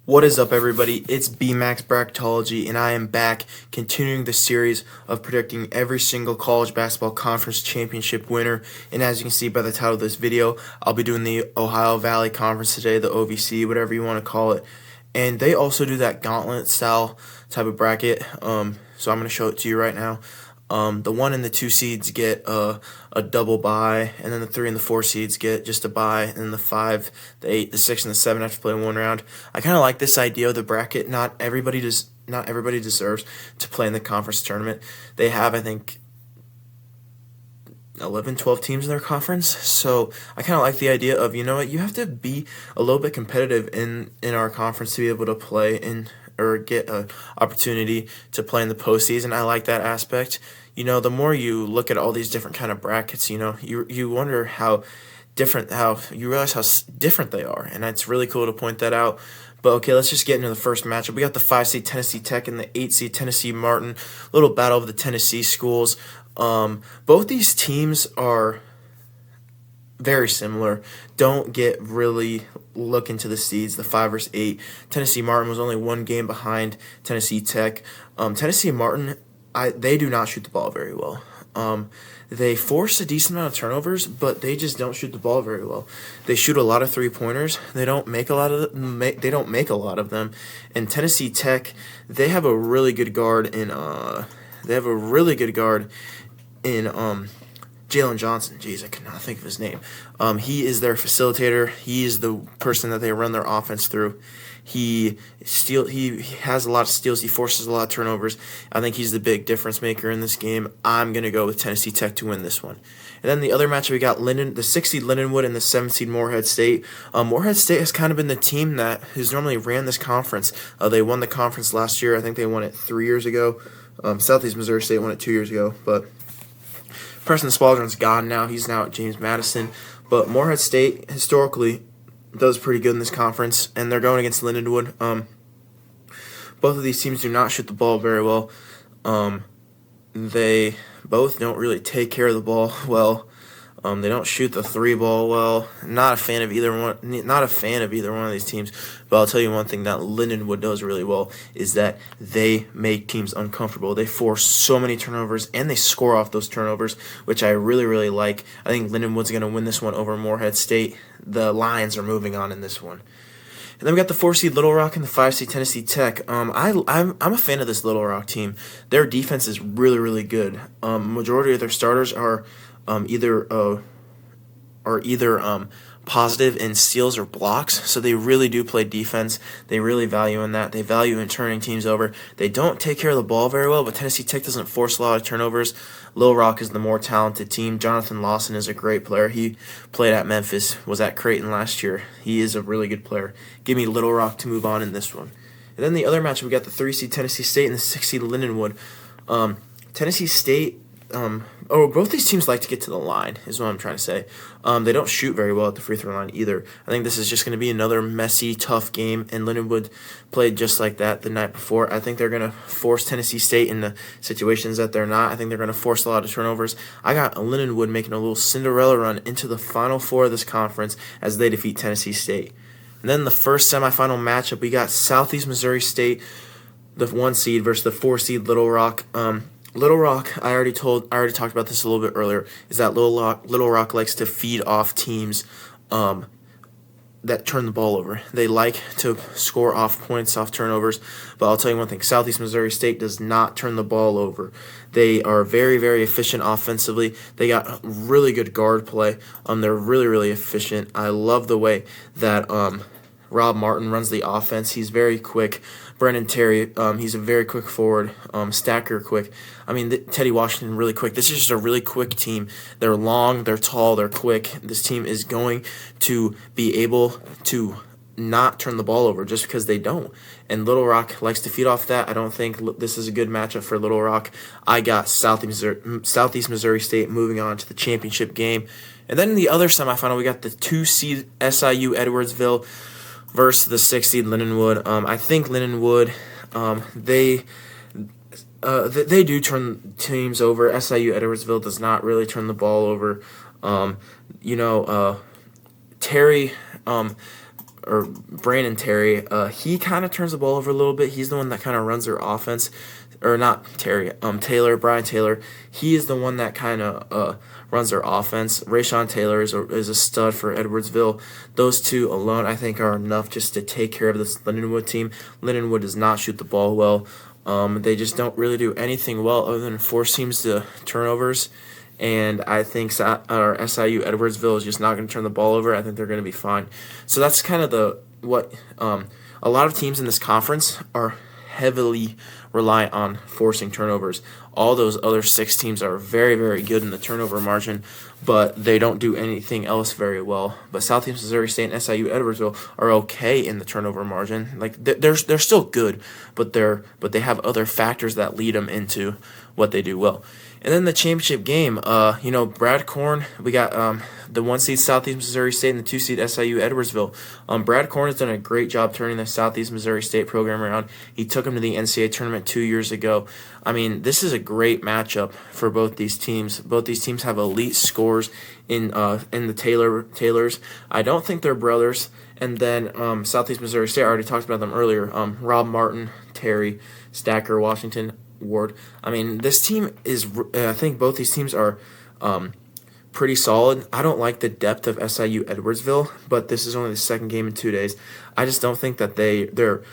What is up, everybody? It's BMAX Bracketology, and I am back continuing the series of predicting every single college basketball conference championship winner. And as you can see by the title of this video, I'll be doing the Ohio Valley Conference today, the OVC, whatever you want to call it. And they also do that gauntlet style type of bracket. So I'm going to show it to you right now. The 1 and the 2 seeds get a double bye, and then the 3 and the 4 seeds get just a bye, and then the 5, the 8, the 6, and the 7 have to play one round. I kind of like this idea of the bracket. Not everybody deserves to play in the conference tournament. They have, I think, 11, 12 teams in their conference, so I kind of like the idea of, you know what, you have to be a little bit competitive in our conference to be able to play in or get an opportunity to play in the postseason. I like that aspect. You know, the more you look at all these different kind of brackets, you know, you wonder how you realize how different they are, and it's really cool to point that out. But okay, let's just get into the first matchup. We got the 5 seed Tennessee Tech and the 8 seed Tennessee Martin. Little battle of the Tennessee schools. Both these teams are very similar. Don't really look into the seeds, the 5 versus 8. Tennessee Martin was only one game behind Tennessee Tech. Tennessee Martin, they do not shoot the ball very well. They force a decent amount of turnovers, but they just don't shoot the ball very well. They shoot a lot of 3-pointers. They don't make a lot of them. And Tennessee Tech, they have a really good guard in Jalen Johnson. Jeez, I could not think of his name. He is their facilitator. He is the person that they run their offense through. He has a lot of steals. He forces a lot of turnovers. I think he's the big difference maker in this game. I'm going to go with Tennessee Tech to win this one. And then the other matchup, we got the 6 seed Lindenwood and the 7 seed Morehead State. Morehead State has kind of been the team that has normally ran this conference. They won the conference last year. I think they won it 3 years ago. Southeast Missouri State won it 2 years ago. But Preston Spaldron's gone now. He's now at James Madison. But Morehead State, historically, does pretty good in this conference, and they're going against Lindenwood. Both of these teams do not shoot the ball very well. They both don't really take care of the ball well. They don't shoot the 3 ball well. Not a fan of either one. Not a fan of either one of these teams. But I'll tell you one thing that Lindenwood does really well is that they make teams uncomfortable. They force so many turnovers, and they score off those turnovers, which I really, really like. I think Lindenwood's going to win this one over Morehead State. The Lions are moving on in this one. And then we got the 4 seed Little Rock and the 5 seed Tennessee Tech. I'm a fan of this Little Rock team. Their defense is really, really good. Majority of their starters are either positive in steals or blocks, so they really do play defense. They really value in that. They value in turning teams over. They don't take care of the ball very well, but Tennessee Tech doesn't force a lot of turnovers. Little Rock is the more talented team. Jonathan Lawson is a great player. He played at Memphis, was at Creighton last year. He is a really good player. Give me Little Rock to move on in this one. And then the other matchup, we got the 3 seed Tennessee State and the 6 seed Lindenwood. Tennessee State, both these teams like to get to the line, is what I'm trying to say. They don't shoot very well at the free throw line either. I think this is just going to be another messy, tough game, and Lindenwood played just like that the night before. I think they're going to force Tennessee State into situations that they're not. I think they're going to force a lot of turnovers. I got Lindenwood making a little Cinderella run into the Final Four of this conference as they defeat Tennessee State. And then the first semifinal matchup, we got Southeast Missouri State, the 1 seed, versus the 4 seed Little Rock. Little Rock, I already talked about this a little bit earlier, is that Little Rock likes to feed off teams that turn the ball over. They like to score off points, off turnovers, but I'll tell you one thing, Southeast Missouri State does not turn the ball over. They are very, very efficient offensively. They got really good guard play. They're really, really efficient. I love the way that Rob Martin runs the offense. He's very quick. Brennan Terry, he's a very quick forward. Stacker quick. I mean, Teddy Washington really quick. This is just a really quick team. They're long, they're tall, they're quick. This team is going to be able to not turn the ball over just because they don't. And Little Rock likes to feed off that. I don't think this is a good matchup for Little Rock. I got Southeast Missouri State moving on to the championship game. And then in the other semifinal, we got the 2 seed SIU Edwardsville versus the 6 seed Lindenwood. I think Lindenwood, they do turn teams over. SIU Edwardsville does not really turn the ball over. Terry or Brandon Terry, he kind of turns the ball over a little bit. He's the one that kind of runs their offense, or not Terry, Brian Taylor. He is the one that kind of runs their offense. Rayshon Taylor is a stud for Edwardsville. Those two alone, I think, are enough just to take care of this Lindenwood team. Lindenwood does not shoot the ball well. They just don't really do anything well other than force teams to turnovers. And I think our SIU Edwardsville is just not going to turn the ball over. I think they're going to be fine. So that's kind of what a lot of teams in this conference are heavily reliant on forcing turnovers. All those other 6 teams are very, very good in the turnover margin, but they don't do anything else very well. But Southeast Missouri State and SIU Edwardsville are okay in the turnover margin. Like they're still good, but they have other factors that lead them into what they do well. And then the championship game, Brad Korn, we got the 1 seed Southeast Missouri State and the 2 seed SIU Edwardsville. Brad Korn has done a great job turning the Southeast Missouri State program around. He took them to the NCAA tournament 2 years ago. I mean, this is a great matchup for both these teams. Both these teams have elite scores in the Taylors. I don't think they're brothers. And then Southeast Missouri State, I already talked about them earlier. Rob Martin, Terry, Stacker, Washington, Ward. I mean, this team is. I think both these teams are pretty solid. I don't like the depth of SIU Edwardsville, but this is only the second game in 2 days. I just don't think that they're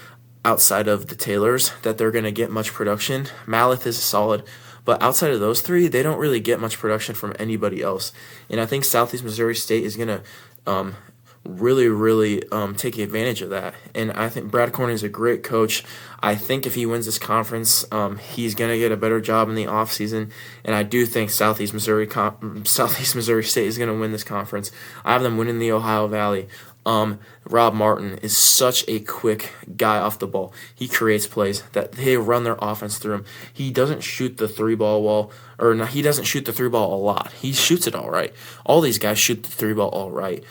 outside of the Taylors that they're going to get much production. Maleth is solid, but outside of those 3, they don't really get much production from anybody else. And I think Southeast Missouri State is going to really take advantage of that. And I think Brad Korn is a great coach. I think if he wins this conference, he's going to get a better job in the offseason. And I do think Southeast Missouri State is going to win this conference. I have them winning the Ohio Valley. Rob Martin is such a quick guy off the ball. He creates plays that they run their offense through him. He doesn't shoot the 3-ball wall, or no, he doesn't shoot the 3-ball a lot. He shoots it all right. All these guys shoot the 3-ball all right.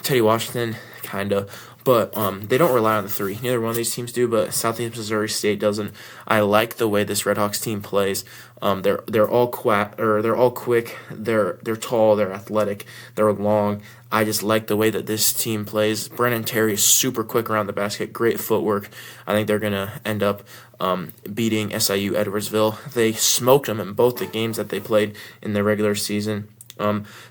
Teddy Washington, kind of. But they don't rely on the 3. Neither one of these teams do, but Southeast Missouri State doesn't. I like the way this Redhawks team plays. They're all quick. They're tall. They're athletic. They're long. I just like the way that this team plays. Brennan Terry is super quick around the basket. Great footwork. I think they're gonna end up beating SIU Edwardsville. They smoked them in both the games that they played in the regular season.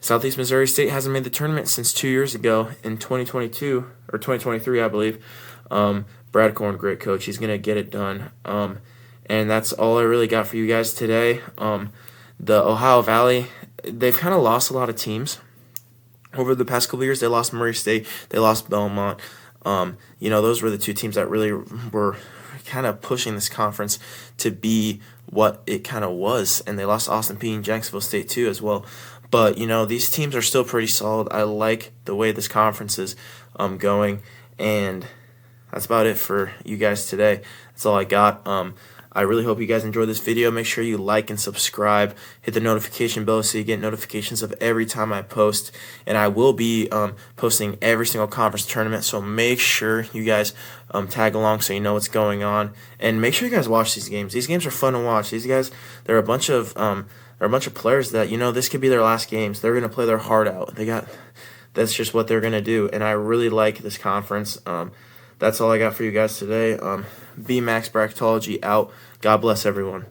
Southeast Missouri State hasn't made the tournament since 2 years ago in 2022 or 2023, I believe. Brad Korn, great coach. He's going to get it done. And that's all I really got for you guys today. The Ohio Valley, they've kind of lost a lot of teams over the past couple of years. They lost Murray State. They lost Belmont. Those were the 2 teams that really were kind of pushing this conference to be what it kind of was. And they lost Austin Peay and Jacksonville State too as well. But, these teams are still pretty solid. I like the way this conference is going. And that's about it for you guys today. That's all I got. I really hope you guys enjoyed this video. Make sure you like and subscribe. Hit the notification bell so you get notifications of every time I post. And I will be posting every single conference tournament. So make sure you guys tag along so you know what's going on. And make sure you guys watch these games. These games are fun to watch. These guys, they're a bunch of players that, this could be their last games. They're going to play their heart out. That's just what they're going to do. And I really like this conference. That's all I got for you guys today. B Max Bracketology out. God bless everyone.